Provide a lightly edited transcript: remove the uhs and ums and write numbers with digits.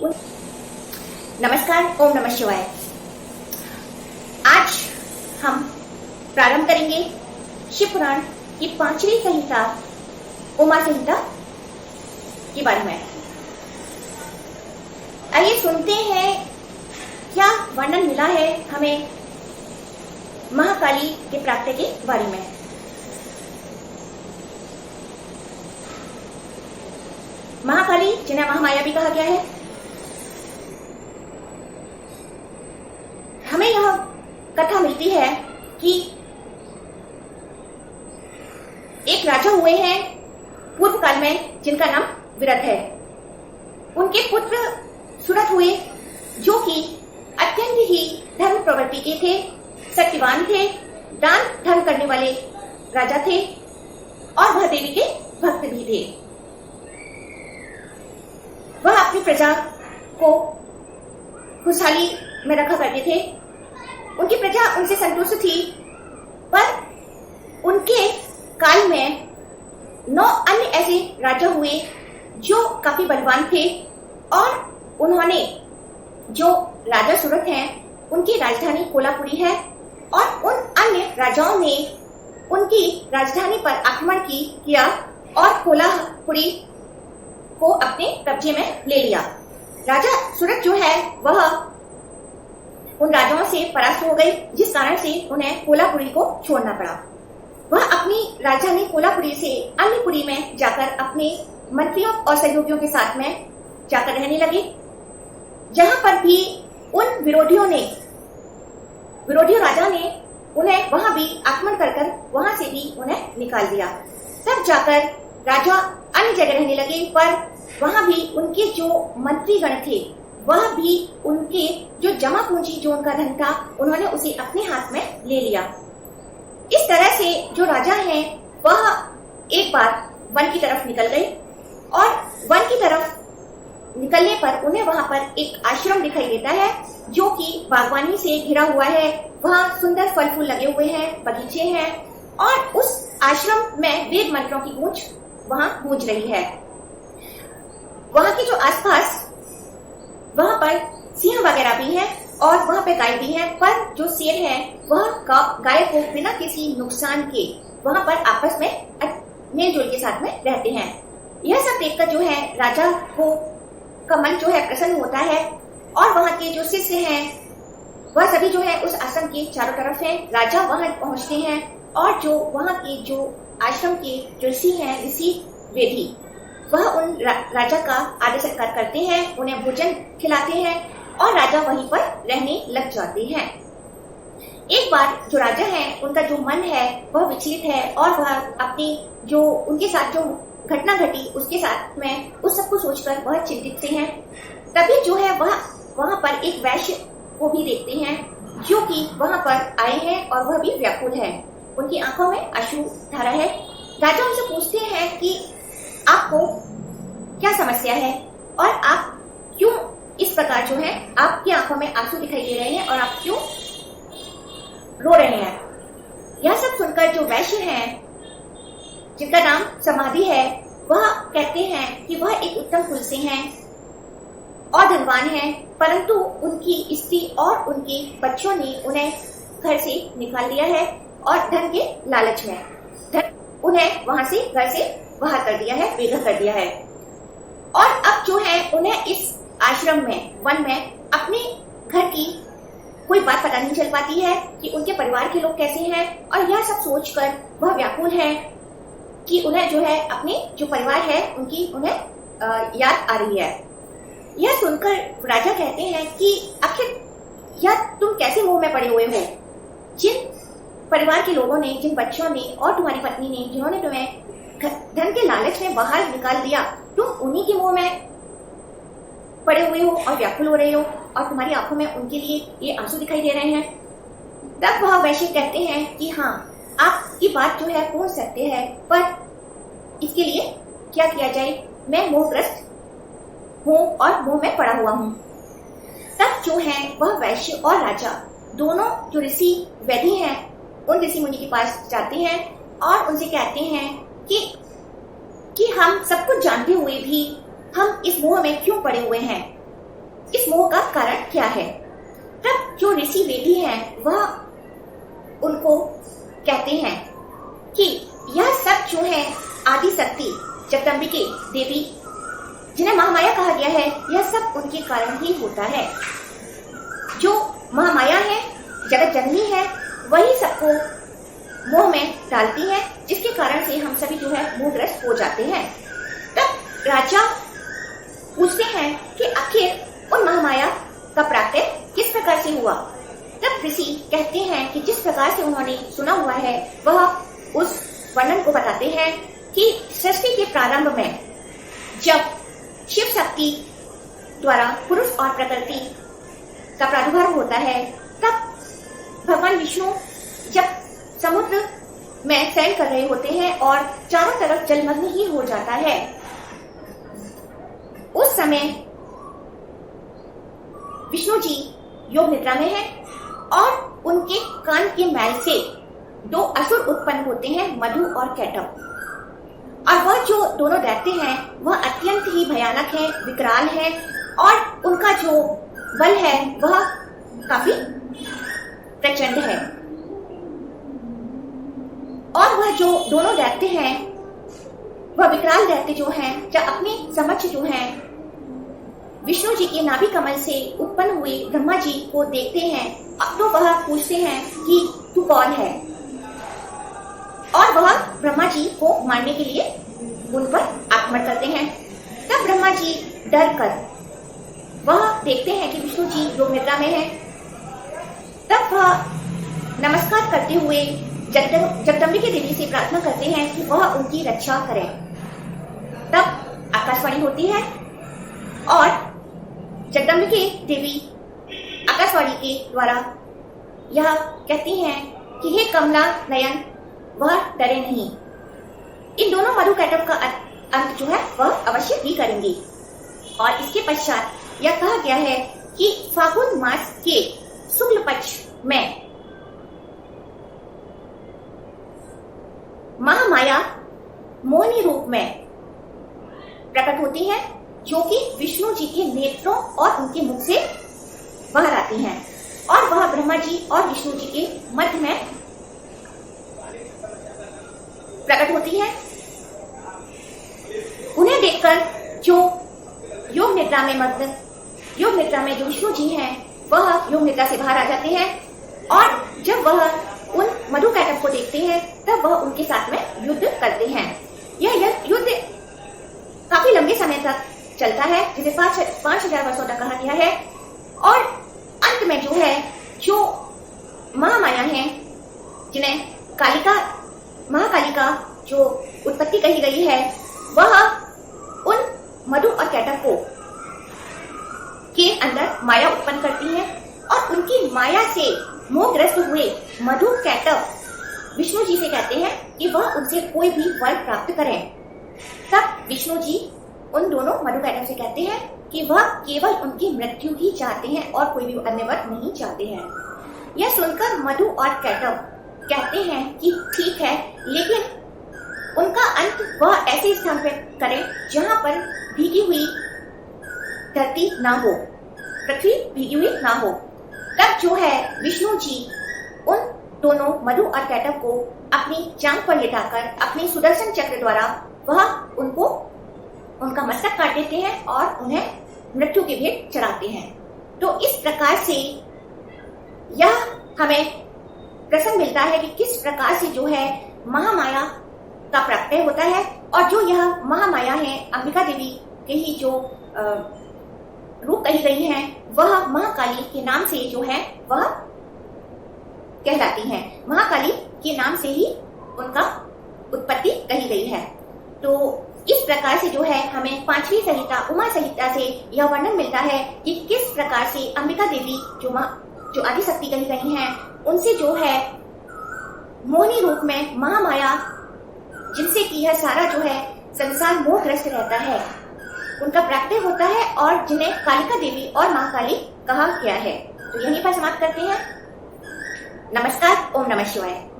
नमस्कार, ओम नमः शिवाय। आज हम प्रारंभ करेंगे शिव पुराण की 5वीं संहिता उमा संहिता के बारे में। आइए सुनते हैं क्या वर्णन मिला है हमें महाकाली के प्राप्ति के बारे में। महाकाली जिन्हें महामाया भी कहा गया है, हमें यह कथा मिलती है कि एक राजा हुए हैं पूर्व काल में जिनका नाम विरध है। उनके पुत्र सुरथ हुए जो कि अत्यंत ही धर्म प्रवृत्ति के थे, सत्यवान थे, दान धर्म करने वाले राजा थे और वह देवी के भक्त भी थे। वह अपनी प्रजा को खुशहाली में रखा करते थे। उनकी प्रजा उनसे संतुष्ट थी, पर उनके काल में 9 अन्य ऐसे राजा हुए जो काफी बलवान थे और उन्होंने, जो राजा सुरथ हैं, उनकी राजधानी कोलापुरी है और उन अन्य राजाओं ने उनकी राजधानी पर आक्रमण किया और कोलापुरी को अपने कब्जे में ले लिया। राजा सुरथ जो है वह उन राजाओं से परास्त हो गए, जिस कारण से उन्हें कोलापुरी को छोड़ना पड़ा। वह अपनी राजधानी कोलापुरी से अन्यपुरी में जाकर अपने मंत्रियों और सहयोगियों के साथ में जाकर रहने लगे, जहां पर भी उन विरोधी राजा ने उन्हें वहां भी आक्रमण कर वहां से भी उन्हें निकाल दिया। तब जाकर राजा अन्य जगह रहने लगे, पर वहां भी उनके जो मंत्रीगण थे वह भी उनके जो जमा पूंजी, जो उनका धन था, उन्होंने उसे अपने हाथ में ले लिया। इस तरह से जो राजा हैं वह एक बार वन की तरफ निकल गए और वन की तरफ निकलने पर उन्हें वहां पर एक आश्रम दिखाई देता है जो कि बागवानी से घिरा हुआ है। वहां सुंदर फल फूल लगे हुए हैं, बगीचे हैं और उस आश्रम में वेद मंत्रों की गूंज वहां गूंज रही है। वहां के जो आसपास वहां पर सिंह वगैरह भी है और वहां पे गाय भी है, पर जो शेर है वह गाय को बिना किसी नुकसान के वहां पर आपस में मेलजोल के साथ में रहते हैं। यह सब देखकर जो है राजा का मन जो है प्रसन्न होता है और वहां के जो शिष्य हैं वह सभी जो है उस आश्रम के चारों तरफ हैं। राजा वहां पहुंचते हैं और जो वहां के जो आश्रम के जो ऋषि हैं, ऋषि वेदी, वह उन राजा का आदर सत्कार करते हैं, उन्हें भोजन खिलाते हैं और राजा वहीं पर रहने लग जाते हैं। एक बार जो राजा हैं, उनका जो मन है वह विचलित है और वह अपनी जो उनके साथ जो घटना घटी उसके साथ में उस सब को सोचकर वह चिंतित से हैं। तभी जो है वह वहां पर एक वैश्य को भी देखते हैं जो कि वहां पर आए हैं और वह भी व्याकुल है, उनकी आंखों में अश्रु धारा है। राजा उनसे पूछते हैं कि आपको क्या समस्या है और आप क्यों इस प्रकार जो है आपकी आंखों में आंसू दिखाई दे रहे हैं और आप क्यों रो रहे हैं। यह सब सुनकर जो वैश्य हैं, जिनका नाम समाधि है, वह कहते हैं कि वह एक उत्तम कुल से हैं और धनवान हैं, परंतु उनकी स्त्री और उनके बच्चों ने उन्हें घर से निकाल दिया है और धन के लालच में उन्हें वहां से घर से बाहर कर दिया है, बेघर कर दिया है। और अब जो है उन्हें इस आश्रम में, वन में अपने घर की कोई बात पता नहीं चल पाती है कि उनके परिवार के लोग कैसे हैं और यह सब सोचकर वह व्याकुल है कि उन्हें जो है अपने जो परिवार है उनकी उन्हें याद आ रही है। यह सुनकर राजा कहते हैं कि आखिर यह तुम कैसे मोह में पड़े हुए हो? जिन परिवार के लोगों ने, जिन बच्चों ने और तुम्हारी पत्नी ने, जिन्होंने तुम्हें धन के लालच में बाहर निकाल दिया, तुम उन्हीं के मुंह में पड़े हुए हो और व्याकुल हो रहे हो और तुम्हारी आंखों में उनके लिए ये आंसू दिखाई दे रहे हैं। तब वह वैश्य कहते हैं कि हाँ, आपकी बात जो है पूर्ण सत्य है, पर इसके लिए क्या किया जाए? मैं मोहग्रस्त हूँ और मुंह में पड़ा हुआ हूँ। तब जो है वह वैश्य और राजा दोनों जो ऋषि वैदी हैं उन ऋषि मुनि के पास जाते हैं और उनसे कहते हैं कि हम सब कुछ जानते हुए भी हम इस मोह में क्यों पड़े हुए हैं। इस मोह का कारण क्या है। तब जो ऋषि वेदी हैं वह उनको कहते हैं कि यह सब जो है आदि शक्ति जगदम्बिके देवी जिन्हें महामाया कहा गया है, यह सब उनके कारण ही होता है। जो महामाया है, जगत जननी है, वही सबको मोह में डालती है, जिसके कारण से हम सभी जो है मोहग्रस्त हो जाते हैं। तब राजा पूछते हैं कि आखिर उन महामाया का प्राकट्य किस प्रकार से हुआ। तब ऋषि कहते हैं कि जिस प्रकार से उन्होंने सुना हुआ है वह उस वर्णन को बताते हैं कि सृष्टि के प्रारंभ में जब शिव शक्ति द्वारा पुरुष और प्रकृति का प्रादुर्भाव होता है, तब भगवान विष्णु जब समुद्र में शयन कर रहे होते हैं और चारों तरफ जलमग्न ही हो जाता है। उस समय विष्णु जी योग निद्रा में हैं और उनके कान के मैल से दो असुर उत्पन्न होते हैं, मधु और कैटव। और वह जो दोनों दैत्य हैं वह अत्यंत ही भयानक है, विकराल है और उनका जो बल है वह काफी प्रचंड है। और वह जो दोनों दैत्य हैं, वह विकराल दैत्य जो हैं, जब अपने समक्ष जो हैं विष्णु जी के नाभि कमल से उत्पन्न हुए ब्रह्मा जी को देखते हैं, तो वह पूछते हैं कि तू कौन है, और वह ब्रह्मा जी को मारने के लिए उन पर आक्रमण करते हैं। तब ब्रह्मा जी डर कर वह देखते हैं कि विष्णु जी योग निद्रा में है। तब वह नमस्कार करते हुए जगदम्बिके देवी से प्रार्थना करते हैं कि वह उनकी रक्षा करें। तब आकाशवाणी होती है और जगदम्बिके देवी आकाशवाणी के द्वारा यह कहती हैं कि हे कमला नयन, वह डरे नहीं, इन दोनों मधु कैटव का अंत जो है वह अवश्य ही करेंगे। और इसके पश्चात यह कहा गया है कि फागुन मास के शुक्ल पक्ष में महामाया मोहिनी रूप में प्रकट होती है, जो कि विष्णु जी के नेत्रों और उनके मुख से बाहर आती हैं और वह ब्रह्मा जी और विष्णु जी के मध्य में प्रकट होती है। उन्हें देखकर जो योग निद्रा में जो विष्णु जी हैं वह योग निद्रा से बाहर आ जाते हैं और जब वह उन मधु कैटव को देखते हैं तब वह उनके साथ में युद्ध करते हैं। यह युद्ध काफी लंबे समय तक चलता है, जिसे 5000 वर्षों तक कहा गया है। और अंत में जो है, जो महामाया हैं, जिन्हें महाकालिका जो उत्पत्ति कही गई है, वह उन मधु और कैटव को के अंदर माया उत्पन्न करती है और उनकी माया से मोहग्रस्त हुए मधु कैटव विष्णु जी से कहते हैं कि वह उनसे कोई भी वर प्राप्त करें। तब विष्णु जी उन दोनों मधु कैटव से कहते हैं कि वह केवल उनकी मृत्यु ही चाहते हैं और कोई भी अन्य वर नहीं चाहते हैं। यह सुनकर मधु और कैटव कहते हैं कि ठीक है, लेकिन उनका अंत वह ऐसे स्थान पर करें जहां पर भीगी हुई धरती ना हो, पृथ्वी भीगी हुई ना हो। तब जो है विष्णु जी उन दोनों मधु और कैटव को अपनी जांघ पर लेटाकर अपने सुदर्शन चक्र द्वारा वह उनको उनका मस्तक काट देते हैं और उन्हें मृत्यु के भेंट चढ़ाते हैं। तो इस प्रकार से यह हमें प्रसंग मिलता है कि किस प्रकार से जो है महामाया का प्रत्यय होता है और जो यह महामाया है अंबिका देवी के ही जो रूप कही गई हैं, वह महाकाली के नाम से जो है वह कहलाती हैं। महाकाली के नाम से ही उनका उत्पत्ति कही गई है। तो इस प्रकार से जो है हमें पांचवी संहिता उमा संहिता से यह वर्णन मिलता है कि किस प्रकार से अंबिका देवी जो आदि शक्ति कही गई हैं, उनसे जो है मोहिनी रूप में महामाया, जिनसे कि यह सारा जो है संसार मोहग्रस्त रहता है, उनका प्राकट्य होता है और जिन्हें कालिका देवी और महाकाली कहा गया है। तो यहीं पर समाप्त करते हैं। नमस्कार। ओम नमः शिवाय।